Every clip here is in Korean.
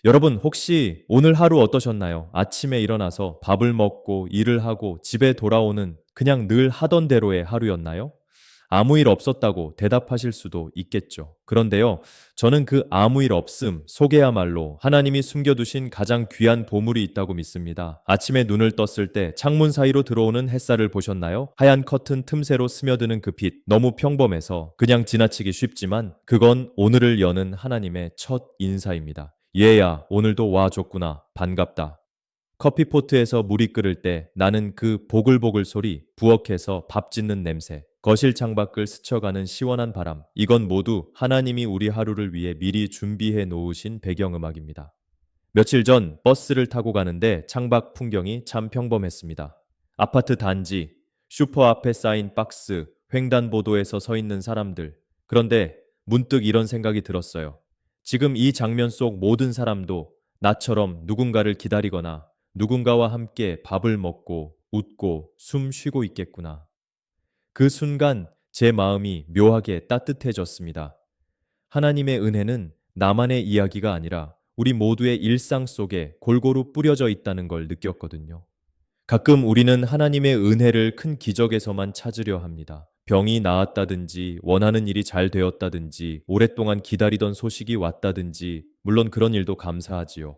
여러분, 혹시 오늘 하루 어떠셨나요? 아침에 일어나서 밥을 먹고 일을 하고 집에 돌아오는 그냥 늘 하던 대로의 하루였나요? 아무 일 없었다고 대답하실 수도 있겠죠. 그런데요, 저는 그 아무 일 없음 속에야말로 하나님이 숨겨두신 가장 귀한 보물이 있다고 믿습니다. 아침에 눈을 떴을 때 창문 사이로 들어오는 햇살을 보셨나요? 하얀 커튼 틈새로 스며드는 그 빛, 너무 평범해서 그냥 지나치기 쉽지만 그건 오늘을 여는 하나님의 첫 인사입니다. 얘야, 오늘도 와줬구나. 반갑다. 커피포트에서 물이 끓을 때 나는 그 보글보글 소리, 부엌에서 밥 짓는 냄새, 거실 창밖을 스쳐가는 시원한 바람, 이건 모두 하나님이 우리 하루를 위해 미리 준비해 놓으신 배경음악입니다. 며칠 전 버스를 타고 가는데 창밖 풍경이 참 평범했습니다. 아파트 단지, 슈퍼 앞에 쌓인 박스, 횡단보도에서 서 있는 사람들. 그런데 문득 이런 생각이 들었어요. 지금 이 장면 속 모든 사람도 나처럼 누군가를 기다리거나 누군가와 함께 밥을 먹고 웃고 숨 쉬고 있겠구나. 그 순간 제 마음이 묘하게 따뜻해졌습니다. 하나님의 은혜는 나만의 이야기가 아니라 우리 모두의 일상 속에 골고루 뿌려져 있다는 걸 느꼈거든요. 가끔 우리는 하나님의 은혜를 큰 기적에서만 찾으려 합니다. 병이 나았다든지, 원하는 일이 잘 되었다든지, 오랫동안 기다리던 소식이 왔다든지, 물론 그런 일도 감사하지요.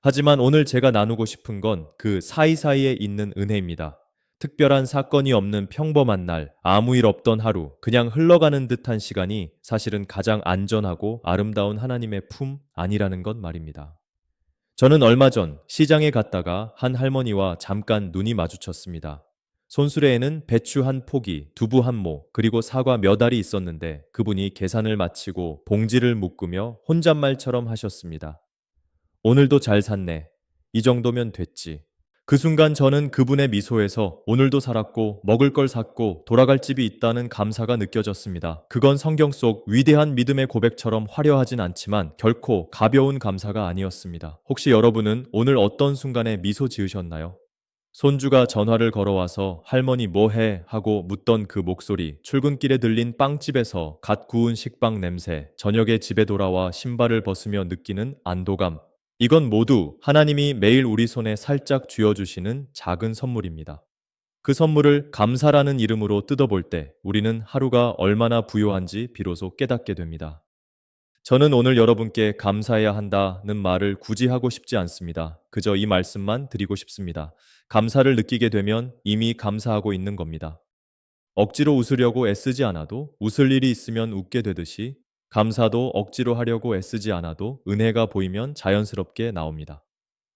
하지만 오늘 제가 나누고 싶은 건 그 사이사이에 있는 은혜입니다. 특별한 사건이 없는 평범한 날, 아무 일 없던 하루, 그냥 흘러가는 듯한 시간이 사실은 가장 안전하고 아름다운 하나님의 품 아니라는 것 말입니다. 저는 얼마 전 시장에 갔다가 한 할머니와 잠깐 눈이 마주쳤습니다. 손수레에는 배추 한 포기, 두부 한 모, 그리고 사과 몇 알이 있었는데 그분이 계산을 마치고 봉지를 묶으며 혼잣말처럼 하셨습니다. 오늘도 잘 샀네. 이 정도면 됐지. 그 순간 저는 그분의 미소에서 오늘도 살았고 먹을 걸 샀고 돌아갈 집이 있다는 감사가 느껴졌습니다. 그건 성경 속 위대한 믿음의 고백처럼 화려하진 않지만 결코 가벼운 감사가 아니었습니다. 혹시 여러분은 오늘 어떤 순간에 미소 지으셨나요? 손주가 전화를 걸어와서 할머니 뭐 해? 하고 묻던 그 목소리, 출근길에 들린 빵집에서 갓 구운 식빵 냄새, 저녁에 집에 돌아와 신발을 벗으며 느끼는 안도감, 이건 모두 하나님이 매일 우리 손에 살짝 쥐어주시는 작은 선물입니다. 그 선물을 감사라는 이름으로 뜯어볼 때 우리는 하루가 얼마나 부요한지 비로소 깨닫게 됩니다. 저는 오늘 여러분께 감사해야 한다는 말을 굳이 하고 싶지 않습니다. 그저 이 말씀만 드리고 싶습니다. 감사를 느끼게 되면 이미 감사하고 있는 겁니다. 억지로 웃으려고 애쓰지 않아도 웃을 일이 있으면 웃게 되듯이 감사도 억지로 하려고 애쓰지 않아도 은혜가 보이면 자연스럽게 나옵니다.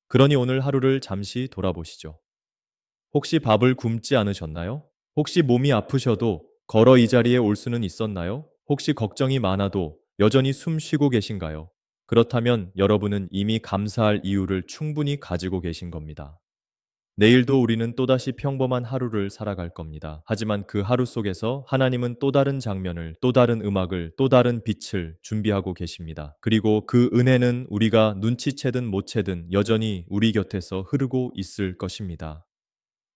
그러니 오늘 하루를 잠시 돌아보시죠. 혹시 밥을 굶지 않으셨나요? 혹시 몸이 아프셔도 걸어 이 자리에 올 수는 있었나요? 혹시 걱정이 많아도 여전히 숨 쉬고 계신가요? 그렇다면 여러분은 이미 감사할 이유를 충분히 가지고 계신 겁니다. 내일도 우리는 또다시 평범한 하루를 살아갈 겁니다. 하지만 그 하루 속에서 하나님은 또 다른 장면을, 또 다른 음악을, 또 다른 빛을 준비하고 계십니다. 그리고 그 은혜는 우리가 눈치채든 못 채든 여전히 우리 곁에서 흐르고 있을 것입니다.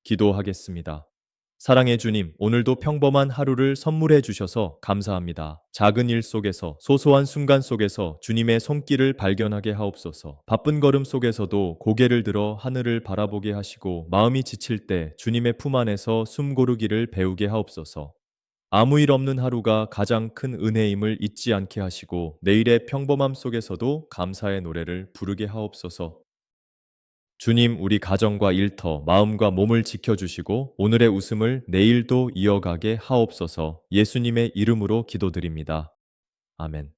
기도하겠습니다. 사랑의 주님, 오늘도 평범한 하루를 선물해 주셔서 감사합니다. 작은 일 속에서, 소소한 순간 속에서 주님의 손길을 발견하게 하옵소서. 바쁜 걸음 속에서도 고개를 들어 하늘을 바라보게 하시고, 마음이 지칠 때 주님의 품 안에서 숨 고르기를 배우게 하옵소서. 아무 일 없는 하루가 가장 큰 은혜임을 잊지 않게 하시고, 내일의 평범함 속에서도 감사의 노래를 부르게 하옵소서. 주님, 우리 가정과 일터, 마음과 몸을 지켜주시고 오늘의 웃음을 내일도 이어가게 하옵소서. 예수님의 이름으로 기도드립니다. 아멘.